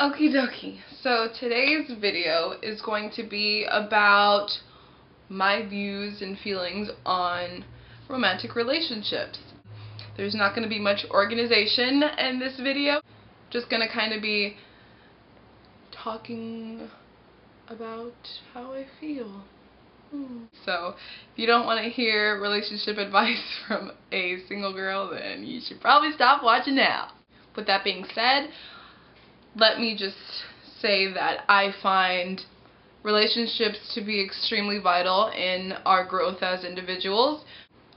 Okie dokie. So today's video is going to be about my views and feelings on romantic relationships. There's not going to be much organization in this video. Just going to kind of be talking about how I feel. So if you don't want to hear relationship advice from a single girl, then you should probably stop watching now. With that being said, let me just say that I find relationships to be extremely vital in our growth as individuals,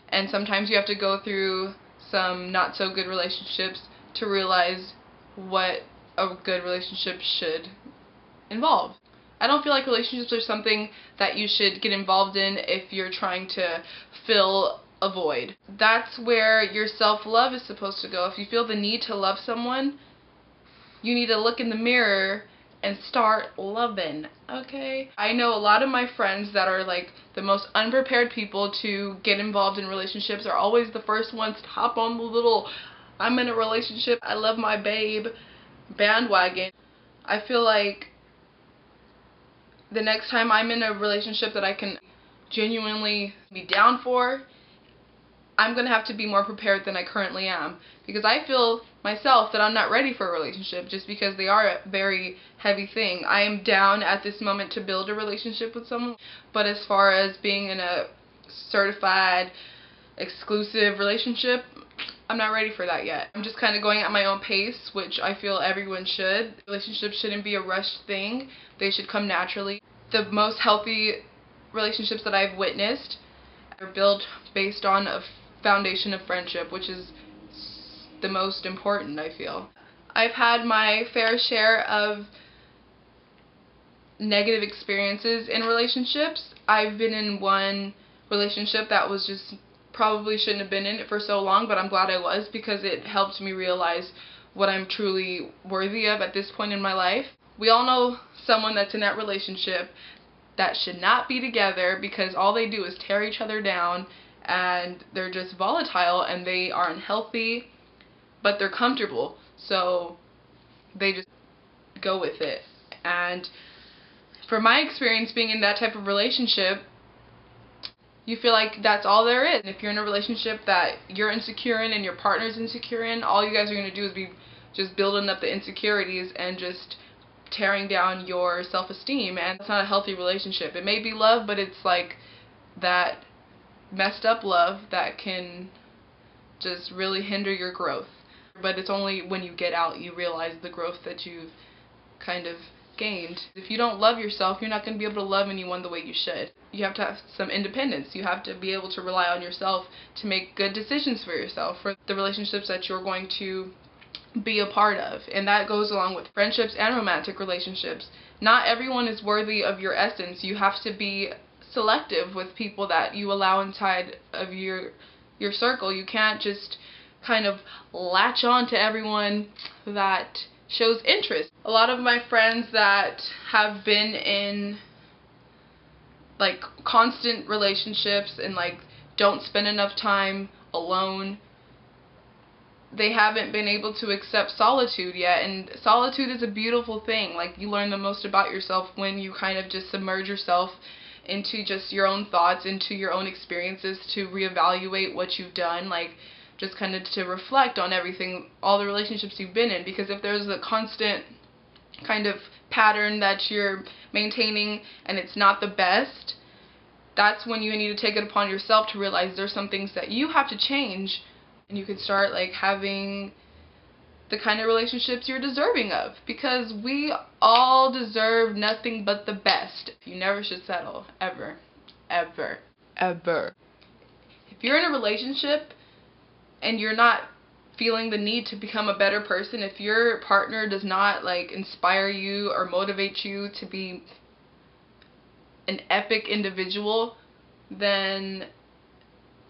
and sometimes you have to go through some not so good relationships to realize what a good relationship should involve. I don't feel like relationships are something that you should get involved in if you're trying to fill a void. That's where your self-love is supposed to go. If you feel the need to love someone, you need to look in the mirror and start loving, okay? I know a lot of my friends that are like the most unprepared people to get involved in relationships are always the first ones to hop on the little I'm in a relationship, I love my babe bandwagon. I feel like the next time I'm in a relationship that I can genuinely be down for, I'm going to have to be more prepared than I currently am, because I feel myself that I'm not ready for a relationship just because they are a very heavy thing. I am down at this moment to build a relationship with someone, but as far as being in a certified exclusive relationship, I'm not ready for that yet. I'm just kind of going at my own pace, which I feel everyone should. Relationships shouldn't be a rushed thing. They should come naturally. The most healthy relationships that I've witnessed are built based on a foundation of friendship, which is the most important, I feel. I've had my fair share of negative experiences in relationships. I've been in one relationship that was just probably shouldn't have been in it for so long, but I'm glad I was, because it helped me realize what I'm truly worthy of at this point in my life. We all know someone that's in that relationship that should not be together because all they do is tear each other down, and they're just volatile and they are unhealthy, but they're comfortable, so they just go with it. And from my experience being in that type of relationship, you feel like that's all there is. And if you're in a relationship that you're insecure in and your partner's insecure in, all you guys are going to do is be just building up the insecurities and just tearing down your self-esteem, and it's not a healthy relationship. It may be love, but it's like that messed up love that can just really hinder your growth. But it's only when you get out you realize the growth that you've kind of gained. If you don't love yourself, you're not going to be able to love anyone the way you should. You have to have some independence. You have to be able to rely on yourself to make good decisions for yourself, for the relationships that you're going to be a part of. And that goes along with friendships and romantic relationships. Not everyone is worthy of your essence. You have to be selective with people that you allow inside of your circle. You can't just kind of latch on to everyone that shows interest. A lot of my friends that have been in like constant relationships and like don't spend enough time alone, they haven't been able to accept solitude yet. And solitude is a beautiful thing. Like, you learn the most about yourself when you kind of just submerge yourself into just your own thoughts, into your own experiences, to reevaluate what you've done, like just kind of to reflect on everything, all the relationships you've been in. Because if there's a constant kind of pattern that you're maintaining and it's not the best, that's when you need to take it upon yourself to realize there's some things that you have to change, and you can start like having the kind of relationships you're deserving of, because we all deserve nothing but the best. You never should settle, ever, ever, ever. If you're in a relationship and you're not feeling the need to become a better person, if your partner does not like inspire you or motivate you to be an epic individual, then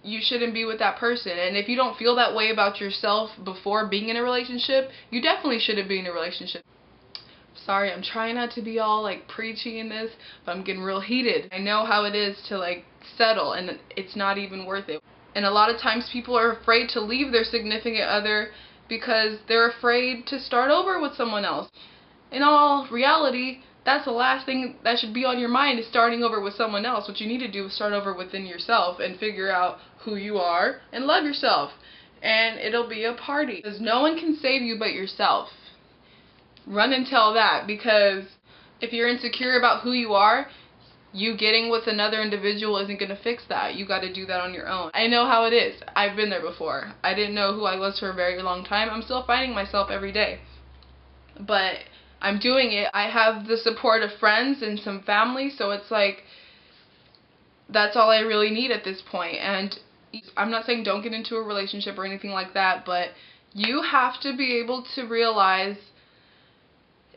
you shouldn't be with that person. And if you don't feel that way about yourself before being in a relationship, you definitely shouldn't be in a relationship. Sorry, I'm trying not to be all like preachy in this, but I'm getting real heated. I know how it is to like settle, and it's not even worth it. And a lot of times people are afraid to leave their significant other because they're afraid to start over with someone else. in all reality, that's the last thing that should be on your mind, is starting over with someone else. What you need to do is start over within yourself and figure out who you are and love yourself. And it'll be a party. Because no one can save you but yourself. Run and tell that, because if you're insecure about who you are, you getting with another individual isn't going to fix that. You got to do that on your own. I know how it is. I've been there before. I didn't know who I was for a very long time. I'm still finding myself every day. But I'm doing it. I have the support of friends and some family, so it's like, that's all I really need at this point. And I'm not saying don't get into a relationship or anything like that, but you have to be able to realize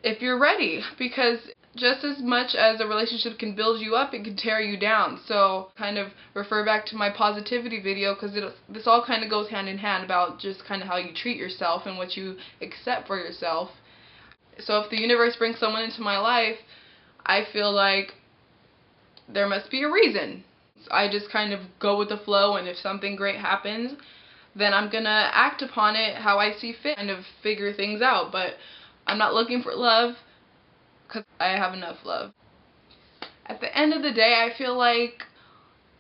if you're ready, because just as much as a relationship can build you up, it can tear you down. So kind of refer back to my positivity video, because this all kind of goes hand in hand about just kind of how you treat yourself and what you accept for yourself. So if the universe brings someone into my life, I feel like there must be a reason. I just kind of go with the flow, and if something great happens, then I'm gonna act upon it how I see fit, kind of figure things out. But I'm not looking for love, because I have enough love. At the end of the day, I feel like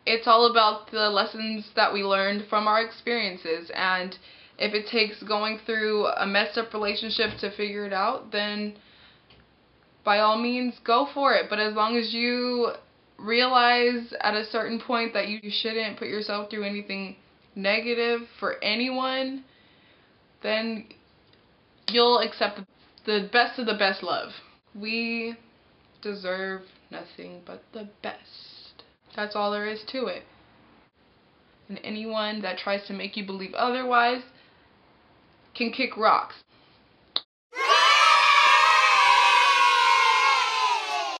it's all about the lessons that we learned from our experiences, and if it takes going through a messed up relationship to figure it out, then by all means go for it. But as long as you realize at a certain point that you shouldn't put yourself through anything negative for anyone, then you'll accept the best of the best love. We deserve nothing but the best. That's all there is to it. And anyone that tries to make you believe otherwise can kick rocks.